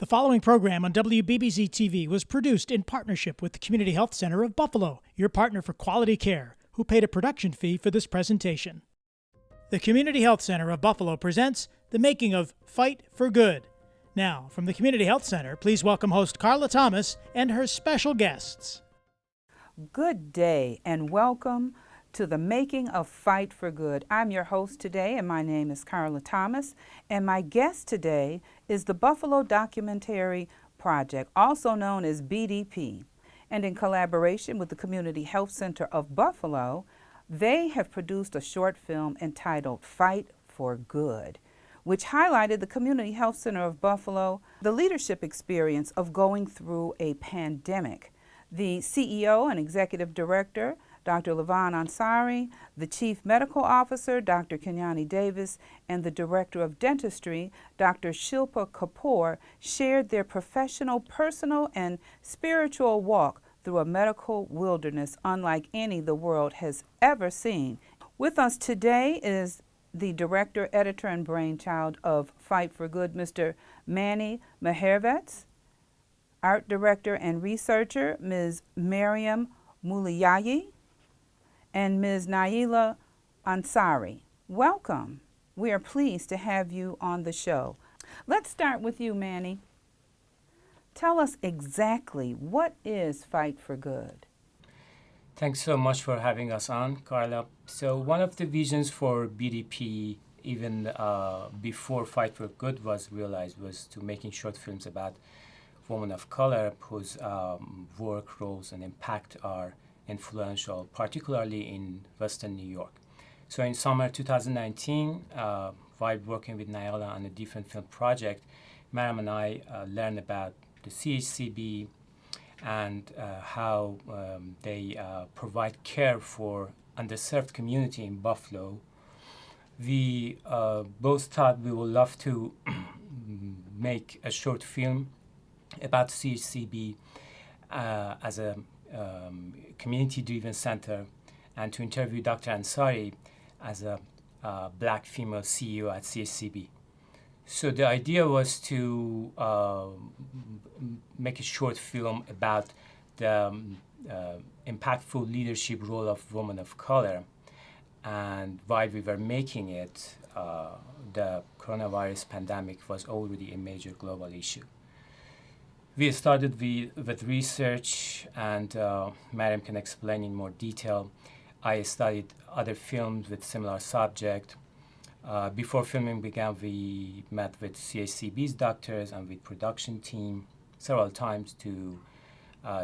The following program on WBBZ-TV was produced in partnership with the Community Health Center of Buffalo, your partner for quality care, who paid a production fee for this presentation. The Community Health Center of Buffalo presents the making of Fight for Good. Now, from the Community Health Center, please welcome host Carla Thomas and her special guests. Good day and welcome to the making of Fight for Good. I'm your host today, and my name is Carla Thomas, and my guest today is the Buffalo Documentary Project, also known as BDP. And in collaboration with the Community Health Center of Buffalo, they have produced a short film entitled Fight for Good, which highlighted the Community Health Center of Buffalo, the leadership experience of going through a pandemic. The CEO and Executive Director, Dr. Levon Ansari, the Chief Medical Officer, Dr. Kenyani Davis, and the Director of Dentistry, Dr. Shilpa Kapoor, shared their professional, personal, and spiritual walk through a medical wilderness unlike any the world has ever seen. With us today is the Director, Editor, and Brainchild of Fight for Good, Mr. Manny Mehervetz, Art Director and Researcher, Ms. Mariam Muliyayi, and Ms. Naila Ansari. Welcome. We are pleased to have you on the show. Let's start with you, Manny. Tell us exactly what is Fight for Good? Thanks so much for having us on, Carla. So one of the visions for BDP, even before Fight for Good was realized, was to making short films about women of color whose work, roles, and impact are influential, particularly in Western New York. So in summer 2019, while working with Naila on a different film project, Mariam and I learned about the CHCB and how they provide care for underserved community in Buffalo. We both thought we would love to make a short film about CHCB as a community-driven center, and to interview Dr. Ansari as a black female CEO at CHCB. So the idea was to make a short film about the impactful leadership role of women of color. And while we were making it, the coronavirus pandemic was already a major global issue. We started with research, and Mariam can explain in more detail. I studied other films with similar subject. Before filming began, we met with CHCB's doctors and with production team several times to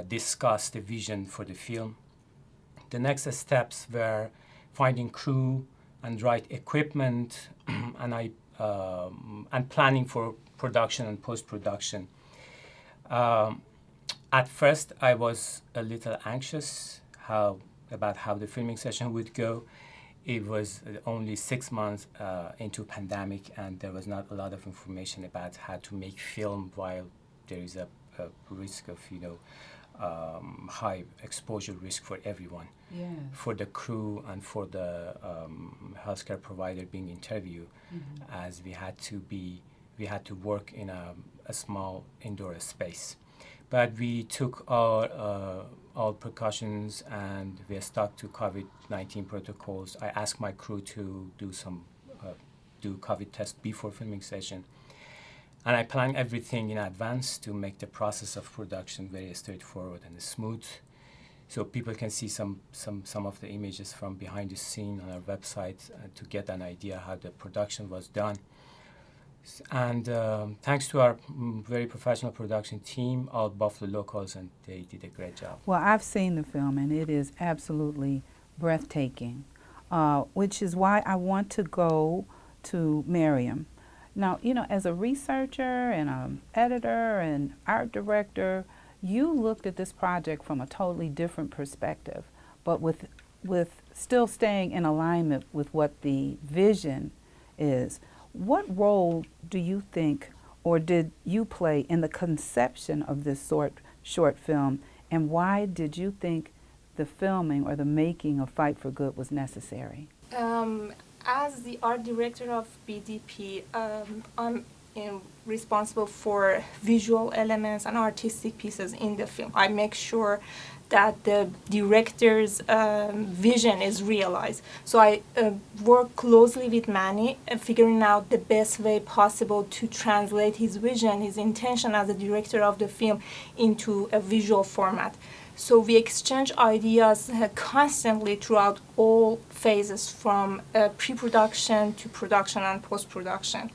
discuss the vision for the film. The next steps were finding crew and right equipment, and planning for production and post-production. At first, I was a little anxious about how the filming session would go. It was only 6 months into pandemic, and there was not a lot of information about how to make film while there is a risk of, high exposure risk for everyone, for the crew and for the healthcare provider being interviewed, as we had to work in a small indoor space. But we took all precautions, and we stuck to COVID-19 protocols. I asked my crew to do COVID test before filming session. And I planned everything in advance to make the process of production very straightforward and smooth. So people can see some of the images from behind the scene on our website to get an idea how the production was done. And thanks to our very professional production team, all Buffalo locals, and they did a great job. Well, I've seen the film, and it is absolutely breathtaking, which is why I want to go to Mariam. Now, as a researcher and an editor and art director, you looked at this project from a totally different perspective, but with still staying in alignment with what the vision is. What role do you think, or did you play in the conception of this short film, and why did you think the filming or the making of Fight for Good was necessary? As the art director of BDP, responsible for visual elements and artistic pieces in the film. I make sure that the director's vision is realized. So I work closely with Manny, figuring out the best way possible to translate his vision, his intention as a director of the film into a visual format. So we exchange ideas constantly throughout all phases, from pre-production to production and post-production,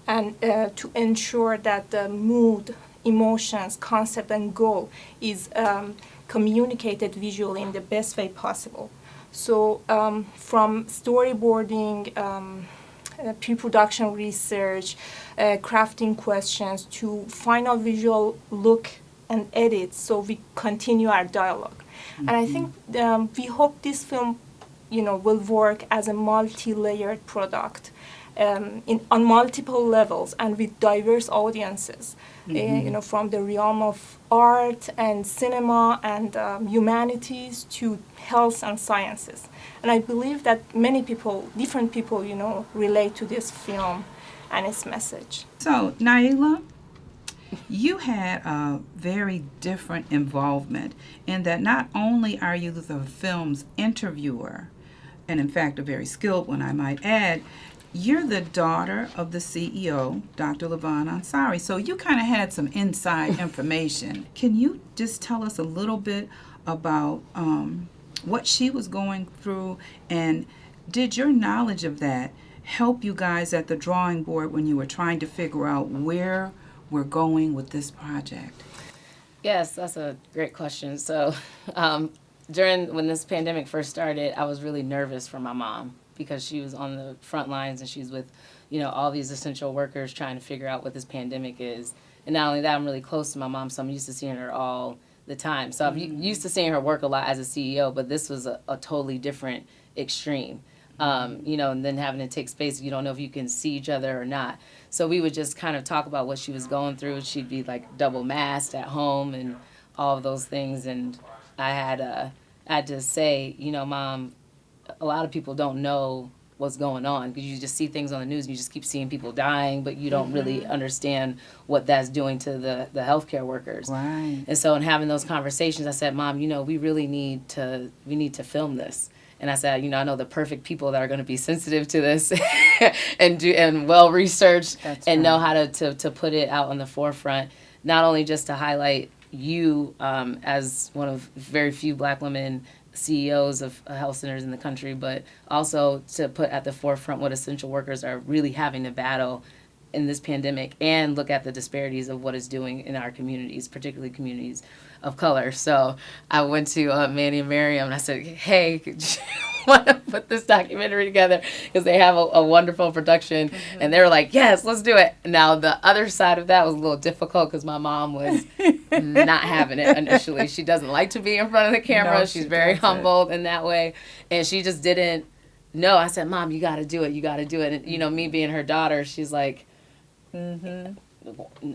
and to ensure that the mood, emotions, concept, and goal is communicated visually in the best way possible. So from storyboarding, pre-production research, crafting questions, to final visual look and edits, so we continue our dialogue. And I think we hope this film, will work as a multi-layered product on multiple levels and with diverse audiences, from the realm of art and cinema and humanities to health and sciences. And I believe that many people, different people, relate to this film and its message. So, Naila, you had a very different involvement in that not only are you the film's interviewer, and in fact a very skilled one I might add, you're the daughter of the CEO, Dr. Levon Ansari, so you kind of had some inside information. Can you just tell us a little bit about what she was going through, and did your knowledge of that help you guys at the drawing board when you were trying to figure out where we're going with this project? Yes, that's a great question. So when this pandemic first started, I was really nervous for my mom because she was on the front lines and she's with, all these essential workers trying to figure out what this pandemic is. And not only that, I'm really close to my mom, so I'm used to seeing her all the time. So I'm used to seeing her work a lot as a CEO, but this was a totally different extreme. And then having to take space, you don't know if you can see each other or not. So we would just kind of talk about what she was going through. She'd be like double masked at home and all of those things. And I had to say, Mom, a lot of people don't know what's going on because you just see things on the news and you just keep seeing people dying, but you don't really understand what that's doing to the healthcare workers. Right. And so in having those conversations, I said, Mom, we really need to film this. And I said, I know the perfect people that are going to be sensitive to this and well researched and know how to put it out on the forefront, not only just to highlight you as one of very few Black women CEOs of health centers in the country, but also to put at the forefront what essential workers are really having to battle in this pandemic and look at the disparities of what it's doing in our communities, particularly communities of color. So I went to Manny and Miriam and I said, hey, could you want to put this documentary together? Because they have a wonderful production. And they were like, yes, let's do it. Now, the other side of that was a little difficult because my mom was not having it initially. She doesn't like to be in front of the camera. No, she's very humbled in that way. And she just didn't know. I said, Mom, you got to do it. You got to do it. And, me being her daughter, she's like, I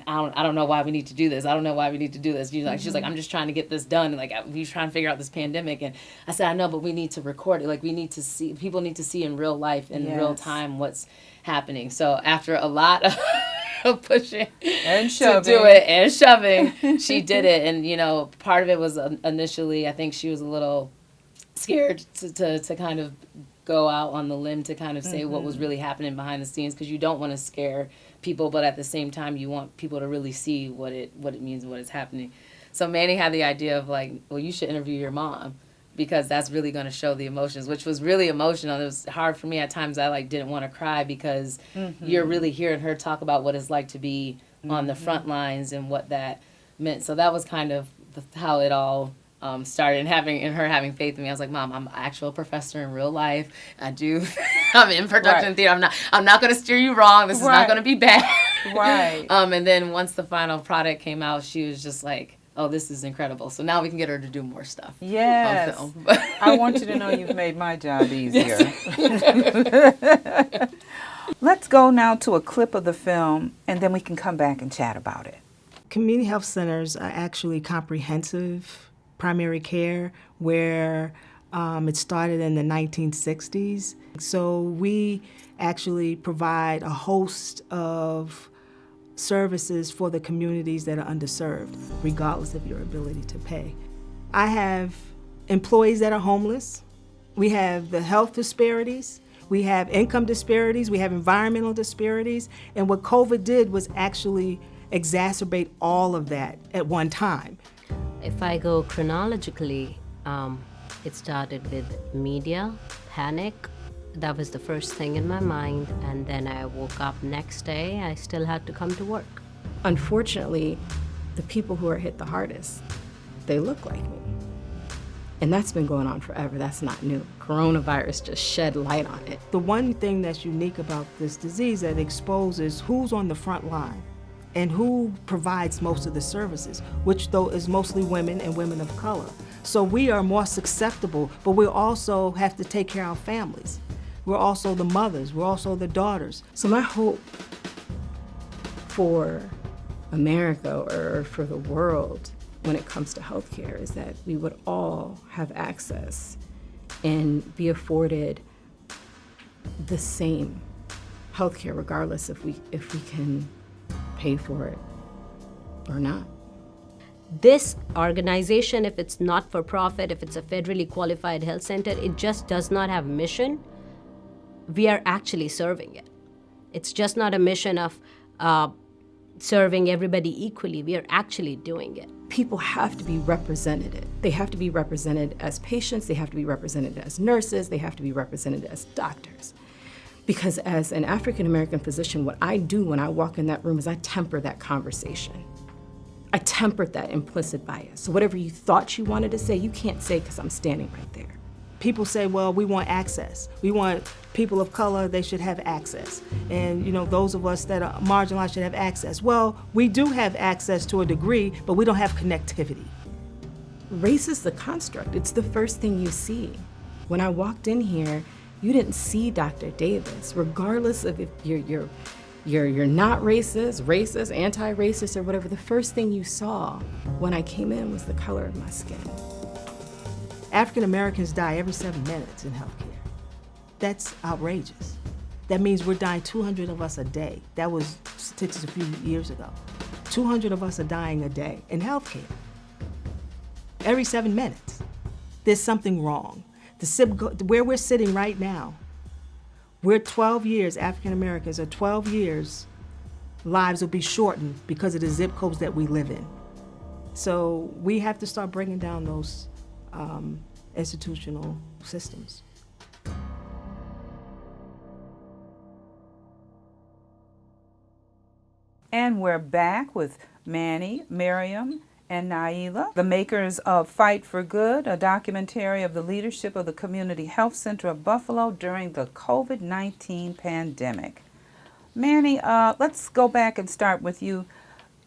don't know why we need to do this. I don't know why we need to do this. She's like, I'm just trying to get this done. Like, we're trying to figure out this pandemic. And I said, I know, but we need to record it. Like, we need to see, people need to see in real life, in real time, what's happening. So after a lot of pushing and shoving to do it and shoving, she did it. And, part of it was initially, I think she was a little scared to kind of go out on the limb to kind of say what was really happening behind the scenes, because you don't want to scare people, but at the same time you want people to really see what it means and what is happening. So Manny had the idea of like, well, you should interview your mom because that's really going to show the emotions, which was really emotional. It was hard for me at times. I didn't want to cry because you're really hearing her talk about what it's like to be on the front lines and what that meant. So that was kind of how it all started, and her having faith in me. I was like, Mom, I'm an actual professor in real life. I'm in production theater. I'm not going to steer you wrong. This is not going to be bad. Right. And then once the final product came out, she was just like, oh, this is incredible. So now we can get her to do more stuff. Yes. On film. I want you to know you've made my job easier. Let's go now to a clip of the film, and then we can come back and chat about it. Community health centers are actually comprehensive primary care, where it started in the 1960s. So we actually provide a host of services for the communities that are underserved, regardless of your ability to pay. I have employees that are homeless. We have the health disparities. We have income disparities. We have environmental disparities. And what COVID did was actually exacerbate all of that at one time. If I go chronologically, it started with media, panic. That was the first thing in my mind. And then I woke up next day, I still had to come to work. Unfortunately, the people who are hit the hardest, they look like me. And that's been going on forever. That's not new. Coronavirus just shed light on it. The one thing that's unique about this disease that exposes who's on the front line and who provides most of the services, which though is mostly women and women of color. So we are more susceptible, but we also have to take care of our families. We're also the mothers, we're also the daughters. So my hope for America or for the world when it comes to healthcare is that we would all have access and be afforded the same healthcare regardless if we can pay for it or not. This organization, if it's not for profit, if it's a federally qualified health center, it just does not have a mission. We are actually serving it. It's just not a mission of serving everybody equally. We are actually doing it. People have to be represented. They have to be represented as patients, they have to be represented as nurses, they have to be represented as doctors. Because as an African American physician, what I do when I walk in that room is I temper that conversation. I tempered that implicit bias. So whatever you thought you wanted to say, you can't say because I'm standing right there. People say, well, we want access. We want people of color, they should have access. And those of us that are marginalized should have access. Well, we do have access to a degree, but we don't have connectivity. Race is the construct. It's the first thing you see. When I walked in here, you didn't see Dr. Davis, regardless of if you're not racist, anti-racist, or whatever. The first thing you saw when I came in was the color of my skin. African Americans die every 7 minutes in healthcare. That's outrageous. That means we're dying 200 of us a day. That was statistics a few years ago. 200 of us are dying a day in healthcare. Every 7 minutes. There's something wrong. Where we're sitting right now, we're 12 years, African Americans are 12 years, lives will be shortened because of the zip codes that we live in. So we have to start bringing down those institutional systems. And we're back with Manny, Miriam, and Naila, the makers of Fight for Good, a documentary of the leadership of the Community Health Center of Buffalo during the COVID-19 pandemic. Manny, let's go back and start with you.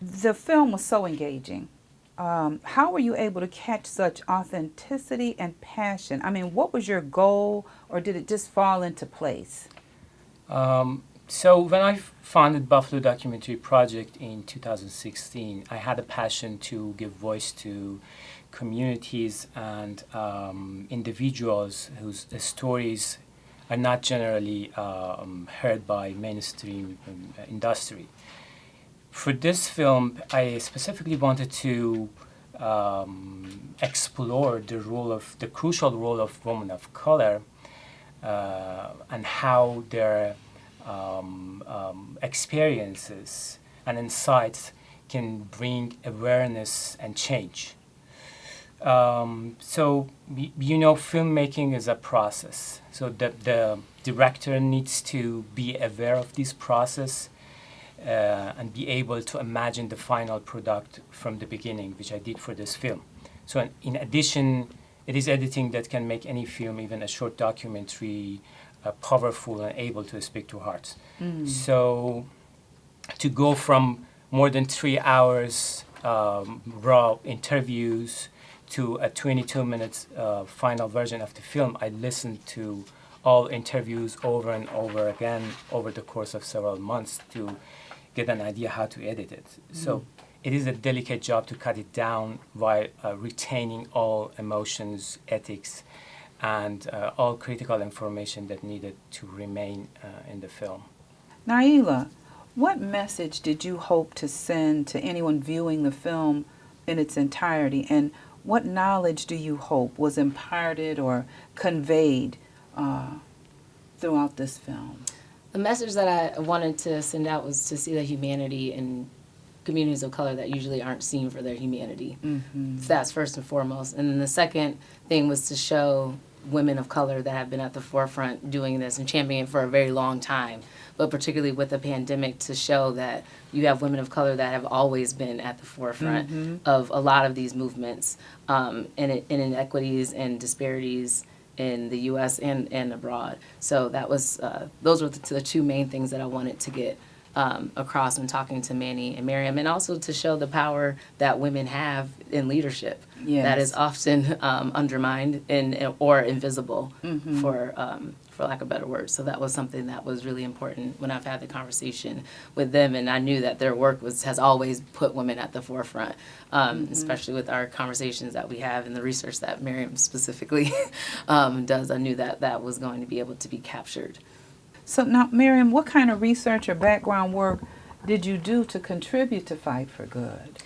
The film was so engaging. How were you able to catch such authenticity and passion? I mean, what was your goal, or did it just fall into place? So when I founded Buffalo Documentary Project in 2016, I had a passion to give voice to communities and individuals whose stories are not generally heard by mainstream industry. For this film, I specifically wanted to explore the crucial role of women of color and how their experiences and insights can bring awareness and change. So filmmaking is a process. So the director needs to be aware of this process and be able to imagine the final product from the beginning, which I did for this film. So in addition, it is editing that can make any film, even a short documentary, powerful and able to speak to hearts. So to go from more than 3 hours raw interviews to a 22 minutes final version of the film, I listened to all interviews over and over again over the course of several months to get an idea how to edit it. So it is a delicate job to cut it down while retaining all emotions, ethics, and all critical information that needed to remain in the film. Naila, What message did you hope to send to anyone viewing the film in its entirety, and what knowledge do you hope was imparted or conveyed throughout this film? The message that I wanted to send out was to see the humanity in communities of color that usually aren't seen for their humanity. Mm-hmm. So that's first and foremost. And then the second thing was to show women of color that have been at the forefront doing this and championing it for a very long time, but particularly with the pandemic, to show that you have women of color that have always been at the forefront of a lot of these movements, and inequities and disparities in the U.S. and abroad. So that was those were the two main things that I wanted to get across when talking to Manny and Miriam, and also to show the power that women have in leadership. Yes. That is often undermined or invisible, for lack of better words. So that was something that was really important when I've had the conversation with them, and I knew that their work has always put women at the forefront, especially with our conversations that we have and the research that Miriam specifically does. I knew that that was going to be able to be captured. So now, Miriam, what kind of research or background work did you do to contribute to Fight for Good?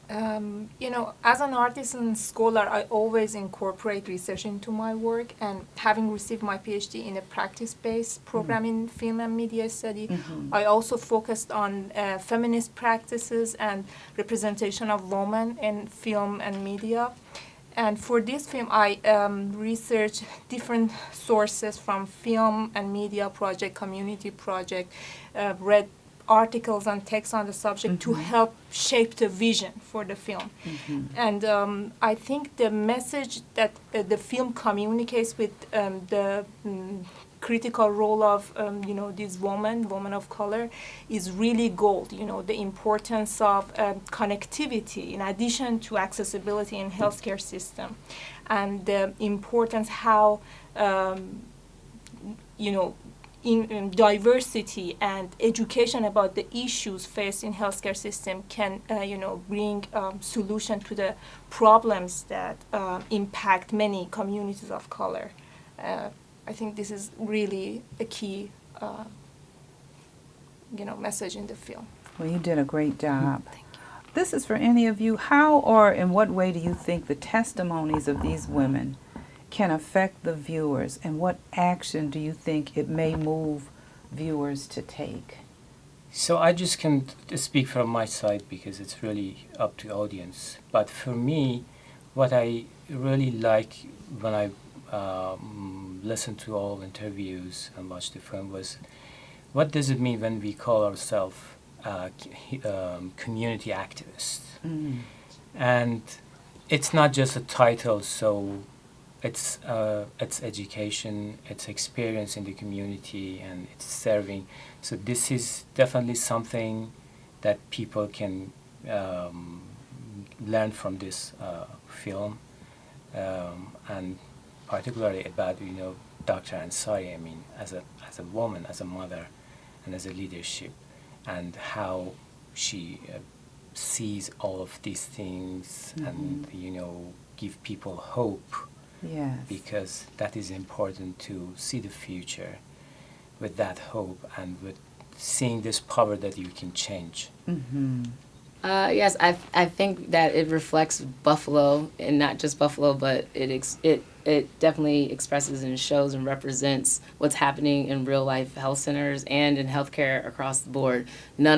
As an artist and scholar, I always incorporate research into my work, and having received my PhD in a practice-based program in film and media study, I also focused on feminist practices and representation of women in film and media. And for this film, I researched different sources from film and media project, community project, read articles and texts on the subject to help shape the vision for the film. And I think the message that the film communicates with the critical role of these women of color is really gold. The importance of connectivity in addition to accessibility in healthcare system, and the importance how in diversity and education about the issues faced in healthcare system can bring solution to the problems that impact many communities of color. I think this is really a key message in the film. Well, you did a great job. Thank you. This is for any of you. How or in what way do you think the testimonies of these women can affect the viewers, and what action do you think it may move viewers to take? So I just can speak from my side because it's really up to audience. But for me, what I really like when I listen to all interviews and watch the film was, what does it mean when we call ourselves community activists? And it's not just a title, so it's education, it's experience in the community, and it's serving. So this is definitely something that people can learn from this film, and particularly about Dr. Ansari. I mean, as a woman, as a mother, and as a leadership, and how she sees all of these things, and give people hope. Yes. Because that is important to see the future with that hope and with seeing this power that you can change. Yes, I think that it reflects Buffalo, and not just Buffalo, but it definitely expresses and shows and represents what's happening in real life health centers and in healthcare across the board. None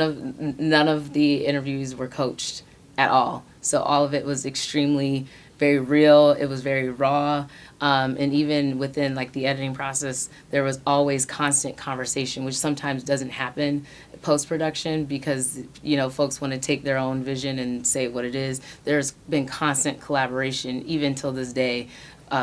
of the interviews were coached at all, so all of it was extremely very real. It was very raw, and even within the editing process, there was always constant conversation, which sometimes doesn't happen post-production because folks want to take their own vision and say what it is. There's been constant collaboration even till this day,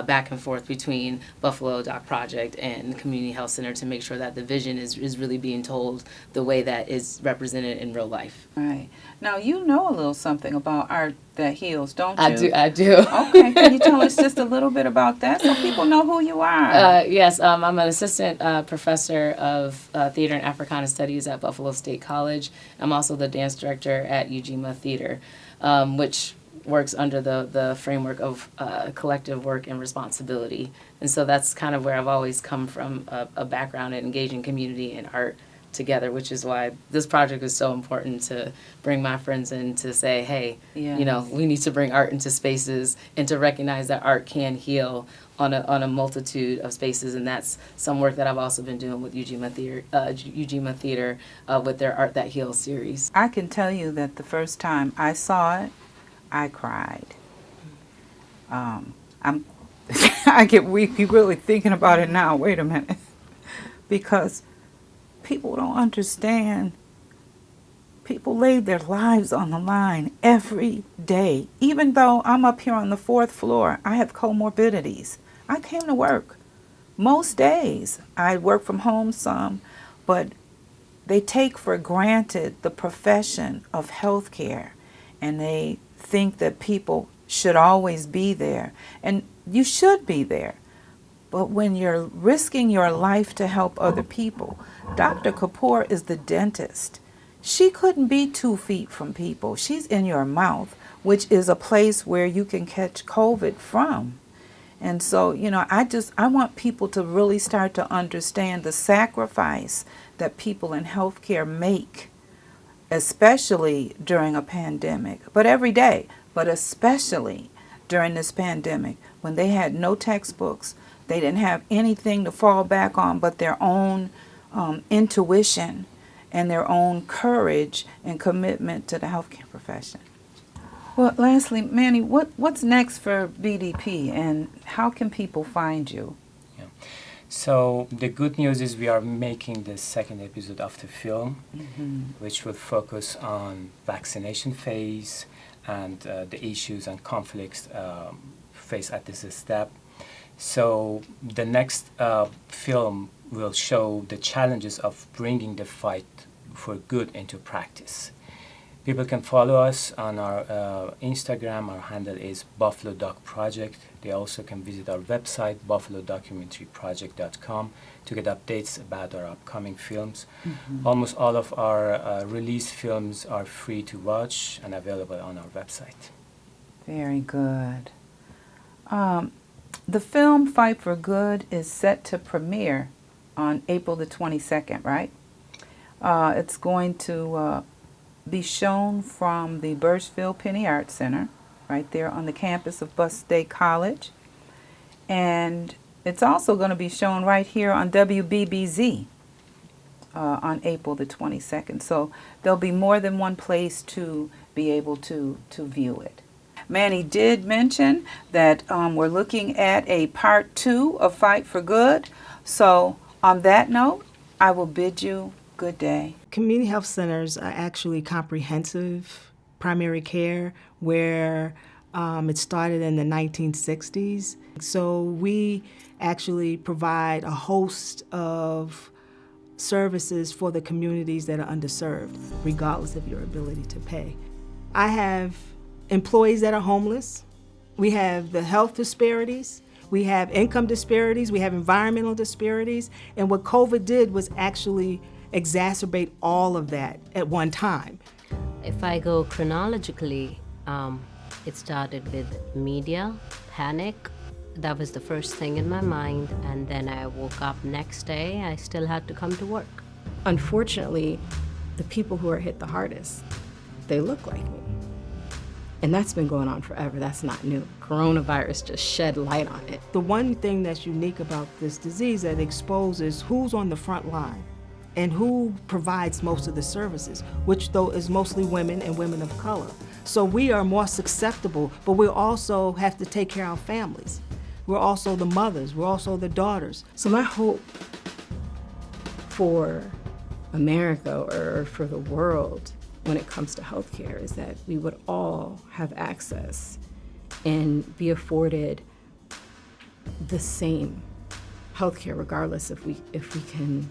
back and forth between Buffalo Doc Project and the Community Health Center to make sure that the vision is really being told the way that is represented in real life. Right. Now, you know a little something about art that heals, don't you? I do. Okay. Can you tell us just a little bit about that so people know who you are? Yes. I'm an assistant professor of theater and Africana studies at Buffalo State College. I'm also the dance director at Ujima Theater, which works under the framework of collective work and responsibility. And so that's kind of where I've always come from, a background in engaging community and art together, which is why this project is so important, to bring my friends in to say, hey, Yes. you know, we need to bring art into spaces and to recognize that art can heal on a multitude of spaces. And that's some work that I've also been doing with Ujima Theater with their Art That Heals series. I can tell you that the first time I saw it, I cried. I get weepy really thinking about it now. Wait a minute. Because people don't understand. People lay their lives on the line every day. Even though I'm up here on the 4th floor, I have comorbidities. I came to work most days. I work from home some, but they take for granted the profession of healthcare, and they think that people should always be there. And you should be there. But when you're risking your life to help other people, Dr. Kapoor is the dentist. She couldn't be 2 feet from people. She's in your mouth, which is a place where you can catch COVID from. And so, you know, I want people to really start to understand the sacrifice that people in healthcare make, especially during a pandemic, but every day, but especially during this pandemic, when they had no textbooks, they didn't have anything to fall back on but their own intuition and their own courage and commitment to the healthcare profession. Well, lastly, Manny, what's next for BDP, and how can people find you? Yeah. So the good news is we are making the 2nd episode of the film, which will focus on vaccination phase and the issues and conflicts faced at this step. So the next film will show the challenges of bringing the fight for good into practice. People can follow us on our Instagram. Our handle is Buffalo Doc Project. They also can visit our website, buffalodocumentaryproject.com, to get updates about our upcoming films. Almost all of our released films are free to watch and available on our website. Very good. The film Fight for Good is set to premiere on April the 22nd, right? It's going to be shown from the Birchville Penny Arts Center, right there on the campus of Buss State College. And it's also going to be shown right here on WBBZ on April the 22nd. So there'll be more than one place to be able to view it. Manny did mention that we're looking at a part 2 of Fight for Good. So on that note, I will bid you good day. Community health centers are actually comprehensive primary care where it started in the 1960s. So we actually provide a host of services for the communities that are underserved, regardless of your ability to pay. I have employees that are homeless. We have the health disparities. We have income disparities. We have environmental disparities. And what COVID did was actually exacerbate all of that at one time. If I go chronologically, it started with media, panic. That was the first thing in my mind. And then I woke up next day, I still had to come to work. Unfortunately, the people who are hit the hardest, they look like me. And that's been going on forever. That's not new. Coronavirus just shed light on it. The one thing that's unique about this disease that exposes who's on the front line and who provides most of the services, which though is mostly women and women of color. So we are more susceptible, but we also have to take care of our families. We're also the mothers, we're also the daughters. So my hope for America or for the world when it comes to healthcare is that we would all have access and be afforded the same healthcare regardless if we can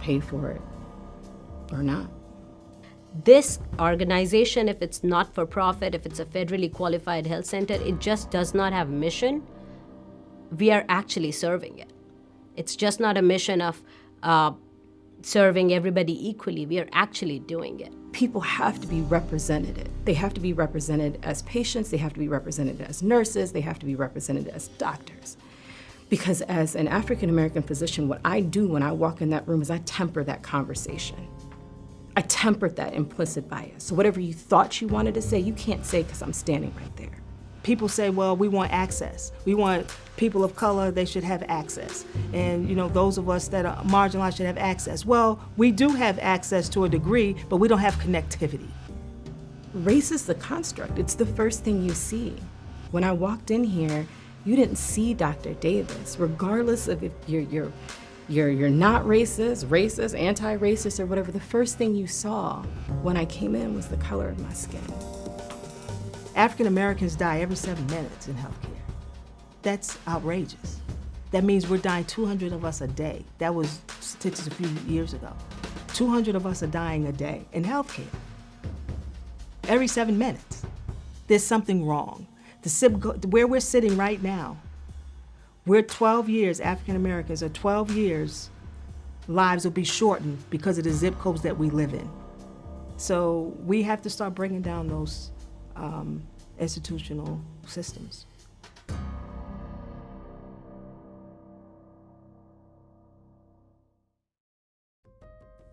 pay for it or not. This organization, if it's not for profit, if it's a federally qualified health center, it just does not have a mission. We are actually serving it. It's just not a mission of serving everybody equally. We are actually doing it. People have to be represented. They have to be represented as patients, they have to be represented as nurses, they have to be represented as doctors. Because as an African American physician, what I do when I walk in that room is I temper that conversation. I tempered that implicit bias. So whatever you thought you wanted to say, you can't say because I'm standing right there. People say, well, we want access. We want people of color, they should have access. And those of us that are marginalized should have access. Well, we do have access to a degree, but we don't have connectivity. Race is the construct. It's the first thing you see. When I walked in here, you didn't see Dr. Davis, regardless of if you're not racist, anti-racist, or whatever. The first thing you saw when I came in was the color of my skin. African Americans die every 7 minutes in healthcare. That's outrageous. That means we're dying 200 of us a day. That was statistics a few years ago. 200 of us are dying a day in healthcare. Every 7 minutes. There's something wrong. Where we're sitting right now, we're 12 years, African Americans are 12 years, lives will be shortened because of the zip codes that we live in. So we have to start bringing down those institutional systems.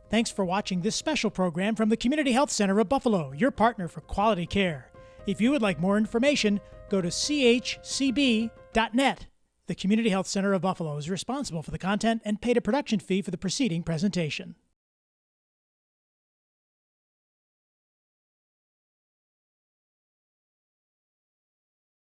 Thanks for watching this special program from the Community Health Center of Buffalo, your partner for quality care. If you would like more information, go to chcb.net. The Community Health Center of Buffalo is responsible for the content and paid a production fee for the preceding presentation.